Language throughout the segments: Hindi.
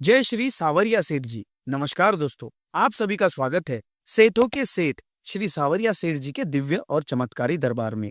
जय श्री सावरिया सेठ जी। नमस्कार दोस्तों, आप सभी का स्वागत है सेठों के सेठ श्री सावरिया सेठ जी के दिव्य और चमत्कारी दरबार में।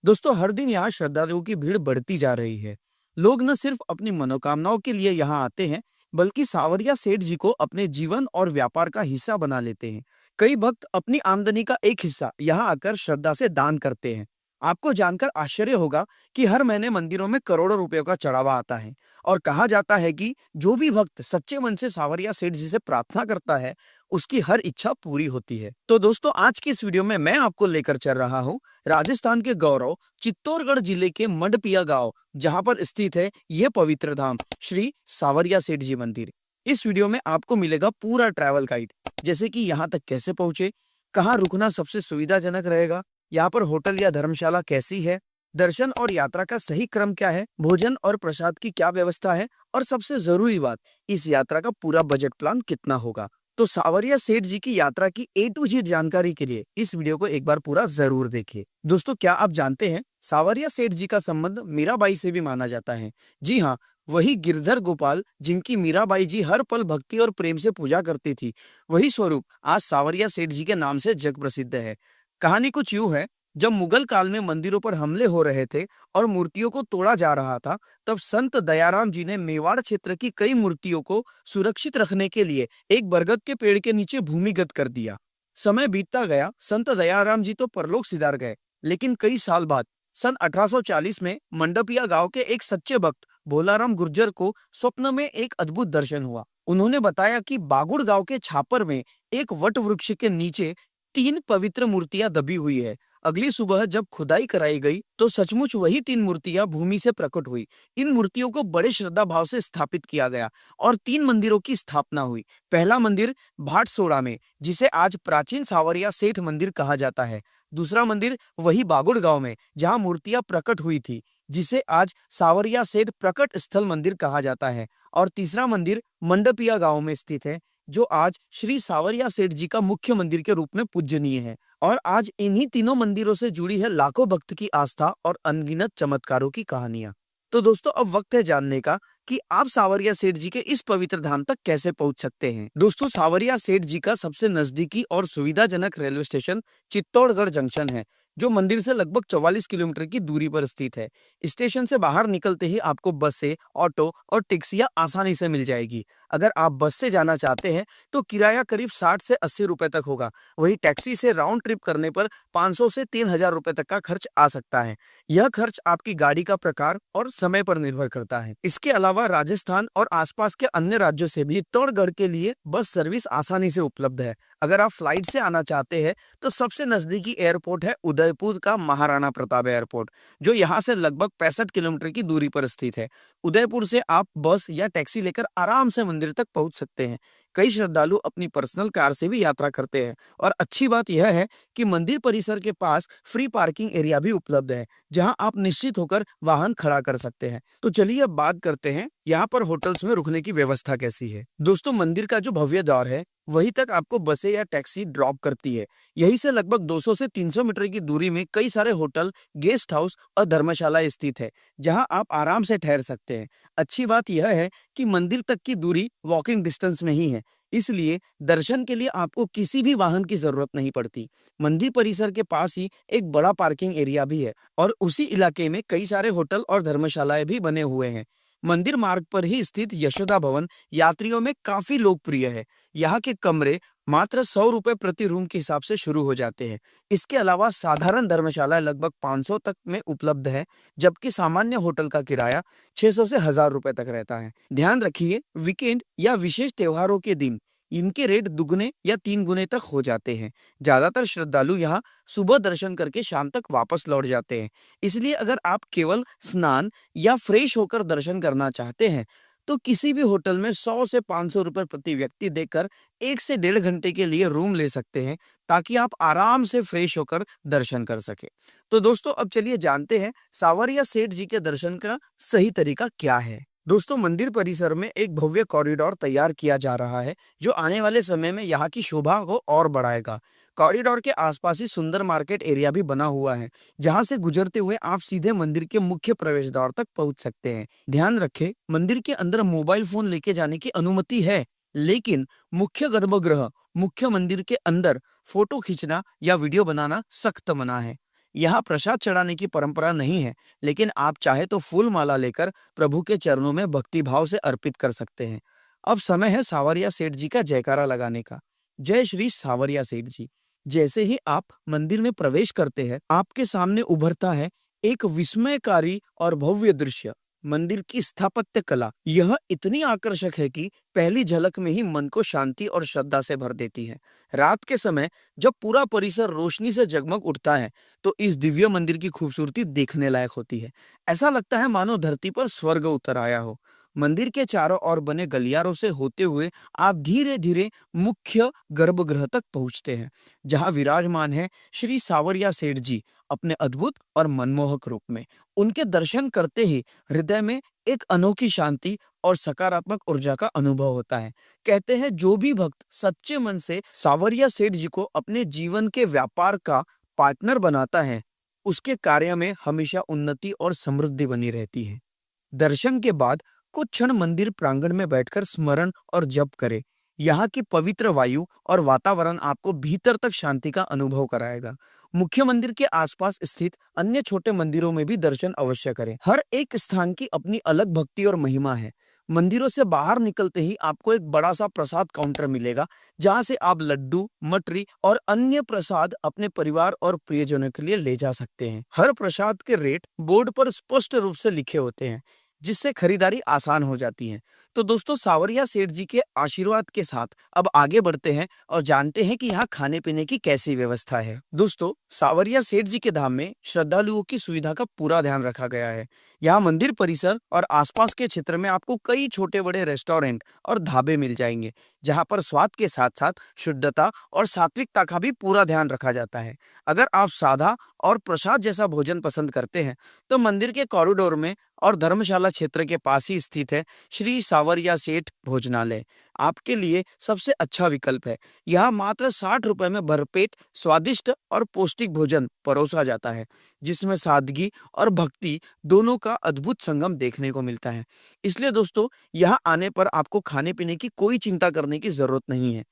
दोस्तों, हर दिन यहाँ श्रद्धालुओं की भीड़ बढ़ती जा रही है। लोग न सिर्फ अपनी मनोकामनाओं के लिए यहाँ आते हैं, बल्कि सावरिया सेठ जी को अपने जीवन और व्यापार का हिस्सा बना लेते हैं। कई भक्त अपनी आमदनी का एक हिस्सा यहाँ आकर श्रद्धा से दान करते हैं। आपको जानकर आश्चर्य होगा कि हर महीने मंदिरों में करोड़ों रुपयों का चढ़ावा आता है और कहा जाता है कि जो भी भक्त सच्चे मन से सावरिया सेठ जी से प्रार्थना करता है, उसकी हर इच्छा पूरी होती है। तो दोस्तों, आज की इस वीडियो में मैं आपको लेकर चल रहा हूँ राजस्थान के गौरव चित्तौड़गढ़ जिले के मडपिया गांव, जहां पर स्थित है यह पवित्र धाम श्री सावरिया सेठ जी मंदिर। इस वीडियो में आपको मिलेगा पूरा ट्रैवल गाइड, जैसे कि यहाँ तक कैसे पहुंचे, कहाँ रुकना सबसे सुविधाजनक रहेगा, यहाँ पर होटल या धर्मशाला कैसी है, दर्शन और यात्रा का सही क्रम क्या है, भोजन और प्रसाद की क्या व्यवस्था है, और सबसे जरूरी बात, इस यात्रा का पूरा बजट प्लान कितना होगा। तो सावरिया सेठ जी की यात्रा की A to Z जानकारी के लिए इस वीडियो को एक बार पूरा जरूर देखिए। दोस्तों, क्या आप जानते हैं सावरिया सेठ जी का संबंध मीराबाई से भी माना जाता है। जी हाँ, वही गिरधर गोपाल जिनकी मीराबाई जी हर पल भक्ति और प्रेम से पूजा करती थी, वही स्वरूप आज सावरिया सेठ जी के नाम से जग प्रसिद्ध है। कहानी कुछ यूं है, जब मुगल काल में मंदिरों पर हमले हो रहे थे और मूर्तियों को तोड़ा जा रहा था, तब संत दयाराम जी ने मेवाड़ क्षेत्र की कई मूर्तियों को सुरक्षित रखने के लिए एक बरगद के पेड़ के नीचे भूमिगत कर दिया। समय बीतता गया, संत दयाराम जी तो परलोक सिधार गए, लेकिन कई साल बाद सन 1840 में मंडपिया गांव के एक सच्चे भक्त भोलाराम गुर्जर को स्वप्न में एक अद्भुत दर्शन हुआ। उन्होंने बताया कि बागुड़ गांव के छापर में एक वट वृक्ष के नीचे 3 पवित्र मूर्तियां दबी हुई है। अगली सुबह जब खुदाई कराई गई तो सचमुच वही 3 मूर्तियां भूमि से प्रकट हुई। इन मूर्तियों को बड़े श्रद्धा भाव से स्थापित किया गया और 3 मंदिरों की स्थापना हुई। पहला मंदिर भाटसोड़ा में, जिसे आज प्राचीन सावरिया सेठ मंदिर कहा जाता है। दूसरा मंदिर वही बागुड़ गांव में, जहां मूर्तियां प्रकट हुई थी, जिसे आज सावरिया सेठ प्रकट स्थल मंदिर कहा जाता है। और तीसरा मंदिर मंडपिया गांव में स्थित है, जो आज श्री सावरिया सेठ जी का मुख्य मंदिर के रूप में पूजनीय है। और आज इन्हीं तीनों मंदिरों से जुड़ी है लाखों भक्त की आस्था और अनगिनत चमत्कारों की कहानियां। तो दोस्तों, अब वक्त है जानने का कि आप सावरिया सेठ जी के इस पवित्र धाम तक कैसे पहुंच सकते हैं। दोस्तों, सावरिया सेठ जी का सबसे नजदीकी और सुविधाजनक रेलवे स्टेशन चित्तौड़गढ़ जंक्शन है, जो मंदिर से लगभग 44 किलोमीटर की दूरी पर स्थित है। स्टेशन से बाहर निकलते ही आपको बसें, ऑटो और टैक्सियां आसानी से मिल जाएगी। अगर आप बस से जाना चाहते हैं तो किराया करीब 60 से 80 रुपए तक होगा। वही टैक्सी से राउंड ट्रिप करने पर 500 से 3000 रुपए तक का खर्च आ सकता है। यह खर्च आपकी गाड़ी का प्रकार और समय पर निर्भर करता है। इसके अलावा राजस्थान और आसपास के अन्य राज्यों से भी चित्तौड़गढ़ के लिए बस सर्विस आसानी से उपलब्ध है। अगर आप फ्लाइट से आना चाहते हैं तो सबसे नजदीकी एयरपोर्ट है उदयपुर का महाराणा प्रताप एयरपोर्ट, जो यहाँ से लगभग 65 किलोमीटर की दूरी पर स्थित है। उदयपुर से आप बस या टैक्सी लेकर आराम से मंदिर तक पहुंच सकते हैं। कई श्रद्धालु अपनी पर्सनल कार से भी यात्रा करते हैं। और अच्छी बात यह है कि मंदिर परिसर के पास फ्री पार्किंग एरिया भी उपलब्ध है, जहां आप निश्चित होकर वाहन खड़ा कर सकते हैं। तो चलिए अब बात करते हैं यहाँ पर होटल्स में रुकने की व्यवस्था कैसी है। दोस्तों, मंदिर का जो भव्य द्वार है, वहीं तक आपको बसें या टैक्सी ड्रॉप करती है। यहीं से लगभग 200 से 300 मीटर की दूरी में कई सारे होटल, गेस्ट हाउस और धर्मशाला स्थित है, जहां आप आराम से ठहर सकते हैं। अच्छी बात यह है कि मंदिर तक की दूरी वॉकिंग डिस्टेंस में ही है, इसलिए दर्शन के लिए आपको किसी भी वाहन की जरूरत नहीं पड़ती। मंदिर परिसर के पास ही एक बड़ा पार्किंग एरिया भी है और उसी इलाके में कई सारे होटल और धर्मशालाएं भी बने हुए हैं। मंदिर मार्ग पर ही स्थित यशोदा भवन यात्रियों में काफी लोकप्रिय है। यहाँ के कमरे मात्र 100 रुपए प्रति रूम के हिसाब से शुरू हो जाते हैं। इसके अलावा साधारण धर्मशाला लगभग 500 तक में उपलब्ध है, जबकि सामान्य होटल का किराया 600 से 1000 रुपए तक रहता है। ध्यान रखिए, वीकेंड या विशेष त्योहारों के दिन इनके रेट दुगने या 3 गुने तक हो जाते हैं। ज्यादातर श्रद्धालु यहाँ सुबह दर्शन करके शाम तक वापस लौट जाते हैं। इसलिए अगर आप केवल स्नान या फ्रेश होकर दर्शन करना चाहते हैं तो किसी भी होटल में 100 से 500 रुपए प्रति व्यक्ति देकर 1 से 1.5 घंटे के लिए रूम ले सकते हैं, ताकि आप आराम से फ्रेश होकर दर्शन कर सके। तो दोस्तों, अब चलिए जानते हैं सावरिया सेठ जी के दर्शन का सही तरीका क्या है। दोस्तों, मंदिर परिसर में एक भव्य कॉरिडोर तैयार किया जा रहा है, जो आने वाले समय में यहाँ की शोभा को और बढ़ाएगा। कॉरिडोर के आसपास ही सुंदर मार्केट एरिया भी बना हुआ है, जहाँ से गुजरते हुए आप सीधे मंदिर के मुख्य प्रवेश द्वार तक पहुँच सकते हैं। ध्यान रखें, मंदिर के अंदर मोबाइल फोन लेके जाने की अनुमति है, लेकिन मुख्य गर्भगृह, मुख्य मंदिर के अंदर फोटो खींचना या वीडियो बनाना सख्त मना है। यहाँ प्रसाद चढ़ाने की परंपरा नहीं है, लेकिन आप चाहे तो फूल माला लेकर प्रभु के चरणों में भक्ति भाव से अर्पित कर सकते हैं। अब समय है सावरिया सेठ जी का जयकारा लगाने का। जय श्री सावरिया सेठ जी। जैसे ही आप मंदिर में प्रवेश करते हैं, आपके सामने उभरता है एक विस्मयकारी और भव्य दृश्य। मंदिर की स्थापत्य कला यह इतनी आकर्षक है कि पहली झलक में ही मन को शांति और श्रद्धा से भर देती है। रात के समय जब पूरा परिसर रोशनी से जगमग उठता है, तो इस दिव्य मंदिर की खूबसूरती देखने लायक होती है। ऐसा लगता है मानो धरती पर स्वर्ग उतर आया हो। मंदिर के चारों ओर बने गलियारों से होते हुए आप धीरे धीरे मुख्य गर्भगृह तक पहुंचते हैं, जहां विराजमान है श्री सावरिया सेठ जी अपने अद्भुत और मनमोहक रूप में। उनके दर्शन करते ही हृदय में एक अनोखी शांति और सकारात्मक ऊर्जा का अनुभव होता है। कहते हैं, जो भी भक्त सच्चे मन से सावरिया सेठ जी को अपने जीवन के व्यापार का पार्टनर बनाता है, उसके कार्य में हमेशा उन्नति और समृद्धि बनी रहती है। दर्शन के बाद कुछ क्षण मंदिर प्रांगण में बैठकर स्मरण और जप करें। यहाँ की पवित्र वायु और वातावरण आपको भीतर तक शांति का अनुभव कराएगा। मुख्य मंदिर के आसपास स्थित अन्य छोटे मंदिरों में भी दर्शन अवश्य करें। हर एक स्थान की अपनी अलग भक्ति और महिमा है। मंदिरों से बाहर निकलते ही आपको एक बड़ा सा प्रसाद काउंटर मिलेगा, जहां से आप लड्डू, मटरी और अन्य प्रसाद अपने परिवार और प्रियजनों के लिए ले जा सकते हैं। हर प्रसाद के रेट बोर्ड पर स्पष्ट रूप से लिखे होते हैं, जिससे खरीदारी आसान हो जाती है। तो दोस्तों, सावरिया सेठ जी के आशीर्वाद के साथ अब आगे बढ़ते हैं और जानते हैं कि यहाँ खाने पीने की कैसी व्यवस्था है। दोस्तों, सावरिया सेठ जी के धाम में श्रद्धालुओं की सुविधा का पूरा ध्यान रखा गया है। यहाँ मंदिर परिसर और आसपास के क्षेत्र में आपको कई छोटे बड़े रेस्टोरेंट और ढाबे मिल जाएंगे, जहाँ पर स्वाद के साथ साथ शुद्धता और सात्विकता का भी पूरा ध्यान रखा जाता है। अगर आप सादा और प्रसाद जैसा भोजन पसंद करते हैं, तो मंदिर के कॉरिडोर में और धर्मशाला क्षेत्र के पास ही स्थित है श्री सावरिया सेठ भोजनालय आपके लिए सबसे अच्छा विकल्प है। यहाँ मात्र 60 रुपए में भरपेट स्वादिष्ट और पौष्टिक भोजन परोसा जाता है, जिसमें सादगी और भक्ति दोनों का अद्भुत संगम देखने को मिलता है। इसलिए दोस्तों, यहाँ आने पर आपको खाने पीने की कोई चिंता करने की जरूरत नहीं है।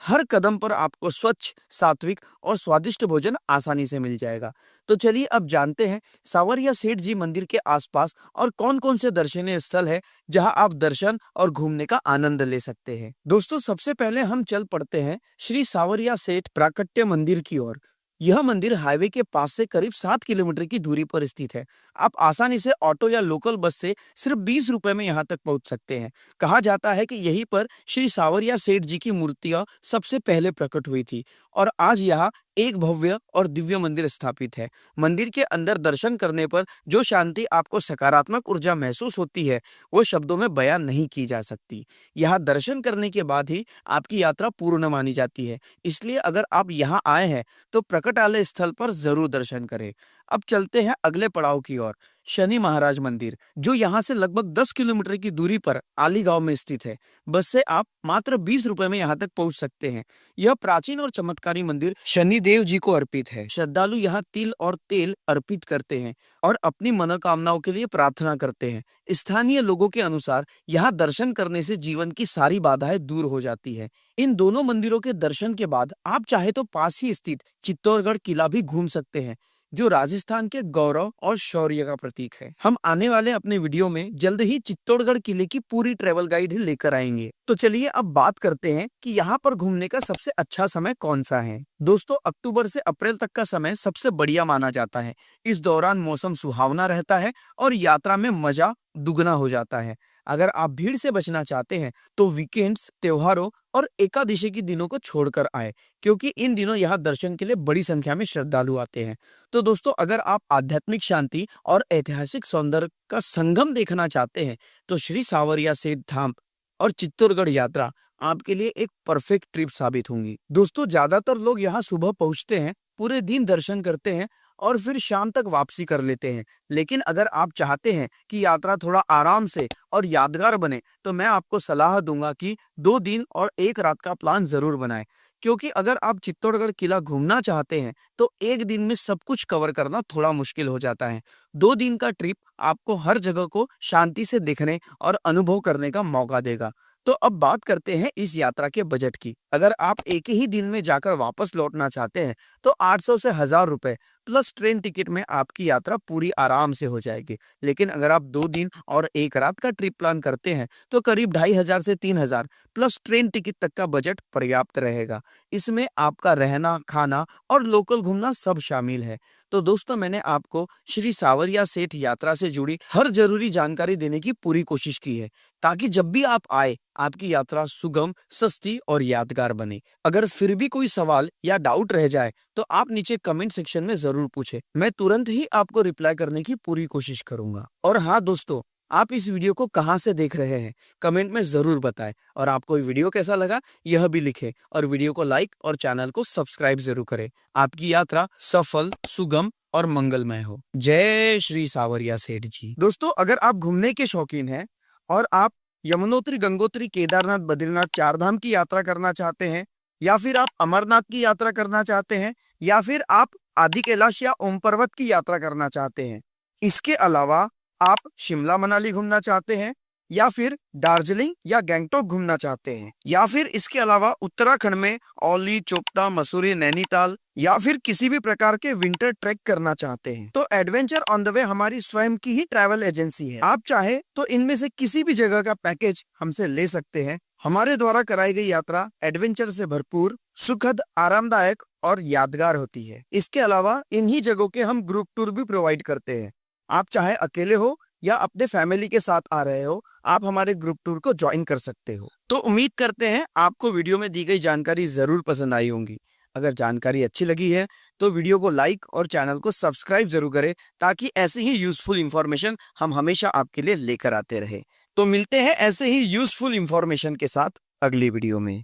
हर कदम पर आपको स्वच्छ, सात्विक और स्वादिष्ट भोजन आसानी से मिल जाएगा। तो चलिए अब जानते हैं सावरिया सेठ जी मंदिर के आसपास और कौन-कौन से दर्शनीय स्थल है, जहां आप दर्शन और घूमने का आनंद ले सकते हैं। दोस्तों, सबसे पहले हम चल पड़ते हैं श्री सावरिया सेठ प्राकट्य मंदिर की ओर। यह मंदिर हाईवे के पास से करीब 7 किलोमीटर की दूरी पर स्थित है। आप आसानी से ऑटो या लोकल बस से सिर्फ 20 रुपए में यहाँ तक पहुँच सकते हैं। कहा जाता है कि यहीं पर श्री सावरिया सेठ जी की मूर्तियां सबसे पहले प्रकट हुई थी और आज यहाँ एक भव्य और दिव्य मंदिर स्थापित है। मंदिर के अंदर दर्शन करने पर जो शांति आपको सकारात्मक ऊर्जा महसूस होती है, वो शब्दों में बयान नहीं की जा सकती। यहाँ दर्शन करने के बाद ही आपकी यात्रा पूर्ण मानी जाती है। इसलिए अगर आप यहाँ आए हैं, तो प्रकटालय स्थल पर जरूर दर्शन करें। अब चलते हैं अगले पड़ाव की ओर, शनि महाराज मंदिर, जो यहाँ से लगभग 10 किलोमीटर की दूरी पर आली गांव में स्थित है। बस से आप मात्र 20 रुपए में यहाँ तक पहुँच सकते हैं। यह प्राचीन और चमत्कारी मंदिर शनि देव जी को अर्पित है। श्रद्धालु यहाँ तिल और तेल अर्पित करते हैं और अपनी मनोकामनाओं के लिए प्रार्थना करते हैं। स्थानीय लोगों के अनुसार यहाँ दर्शन करने से जीवन की सारी बाधाएं दूर हो जाती है। इन दोनों मंदिरों के दर्शन के बाद आप चाहे तो पास ही स्थित चित्तौड़गढ़ किला भी घूम सकते हैं, जो राजस्थान के गौरव और शौर्य का प्रतीक है। हम आने वाले अपने वीडियो में जल्द ही चित्तौड़गढ़ किले की पूरी ट्रेवल गाइड ही लेकर आएंगे। तो चलिए अब बात करते हैं कि यहाँ पर घूमने का सबसे अच्छा समय कौन सा है। दोस्तों, अक्टूबर से अप्रैल तक का समय सबसे बढ़िया माना जाता है। इस दौरान मौसम सुहावना रहता है और यात्रा में मजा दुगना हो जाता है। अगर आप भीड़ से बचना चाहते हैं, तो वीकेंड्स, त्योहारों और एकादशी के दिनों को छोड़कर आए, क्योंकि इन दिनों यहाँ दर्शन के लिए बड़ी संख्या में श्रद्धालु आते हैं। तो दोस्तों, अगर आप आध्यात्मिक शांति और ऐतिहासिक सौंदर्य का संगम देखना चाहते हैं, तो श्री सावरिया सेठ धाम और चित्तौड़गढ़ यात्रा आपके लिए एक परफेक्ट ट्रिप साबित होंगी। दोस्तों, ज्यादातर लोग यहाँ सुबह पहुँचते हैं, पूरे दिन दर्शन करते हैं और फिर शाम तक वापसी कर लेते हैं। लेकिन अगर आप चाहते हैं कि यात्रा थोड़ा आराम से और यादगार बने, तो मैं आपको सलाह दूंगा कि 2 दिन और 1 रात का प्लान जरूर बनाएं। क्योंकि अगर आप चित्तौड़गढ़ किला घूमना चाहते हैं तो एक दिन में सब कुछ कवर करना थोड़ा मुश्किल हो जाता है। 2 दिन का ट्रिप आपको हर जगह को शांति से देखने और अनुभव करने का मौका देगा। तो अब बात करते हैं इस यात्रा के बजट की। अगर आप एक ही दिन में जाकर वापस लौटना चाहते हैं तो 800 से 1000 रुपए प्लस ट्रेन टिकट में आपकी यात्रा पूरी आराम से हो जाएगी। लेकिन अगर आप 2 दिन और 1 रात का ट्रिप प्लान करते हैं तो करीब 2500 से 3000 प्लस ट्रेन टिकट तक का बजट पर्याप्त रहेगा। इसमें आपका रहना, खाना और लोकल घूमना सब शामिल है। तो दोस्तों, मैंने आपको श्री सावरिया सेठ यात्रा से जुड़ी हर जरूरी जानकारी देने की पूरी कोशिश की है, ताकि जब भी आप आए आपकी यात्रा सुगम, सस्ती और यादगार बने। अगर फिर भी कोई सवाल या डाउट रह जाए तो आप नीचे कमेंट सेक्शन में जरूर पूछें। मैं तुरंत ही आपको रिप्लाई करने की पूरी कोशिश करूंगा। और हाँ दोस्तों, आप इस वीडियो को कहाँ से देख रहे हैं कमेंट में जरूर बताएं। और आपको ये वीडियो कैसा लगा यह भी लिखें। और वीडियो को लाइक और चैनल को सब्सक्राइब जरूर करें। आपकी यात्रा सफल, सुगम और मंगलमय हो। जय श्री सावरिया सेठ जी। दोस्तों, अगर आप घूमने के शौकीन हैं और आप यमुनोत्री, गंगोत्री, केदारनाथ, बद्रीनाथ, 4 धाम की यात्रा करना चाहते हैं, या फिर आप अमरनाथ की यात्रा करना चाहते हैं, या फिर आप आदि कैलाश या ओम पर्वत की यात्रा करना चाहते हैं, इसके अलावा आप शिमला मनाली घूमना चाहते हैं, या फिर दार्जिलिंग या गैंगटॉक घूमना चाहते हैं, या फिर इसके अलावा उत्तराखंड में औली, चोपता, मसूरी, नैनीताल या फिर किसी भी प्रकार के विंटर ट्रैक करना चाहते हैं, तो एडवेंचर ऑन द वे हमारी स्वयं की ही ट्रैवल एजेंसी है। आप चाहे तो इनमें से किसी भी जगह का पैकेज हमसे ले सकते हैं। हमारे द्वारा कराई गई यात्रा एडवेंचर से भरपूर, सुखद, आरामदायक और यादगार होती है। इसके अलावा इन्हीं जगहों के हम ग्रुप टूर भी प्रोवाइड करते हैं। आप चाहे अकेले हो या अपने फैमिली के साथ आ रहे हो, आप हमारे ग्रुप टूर को ज्वाइन कर सकते हो। तो उम्मीद करते हैं आपको वीडियो में दी गई जानकारी जरूर पसंद आई होंगी। अगर जानकारी अच्छी लगी है तो वीडियो को लाइक और चैनल को सब्सक्राइब जरूर करें, ताकि ऐसे ही यूजफुल इंफॉर्मेशन हम हमेशा आपके लिए लेकर आते रहे। तो मिलते हैं ऐसे ही यूजफुल इंफॉर्मेशन के साथ अगली वीडियो में।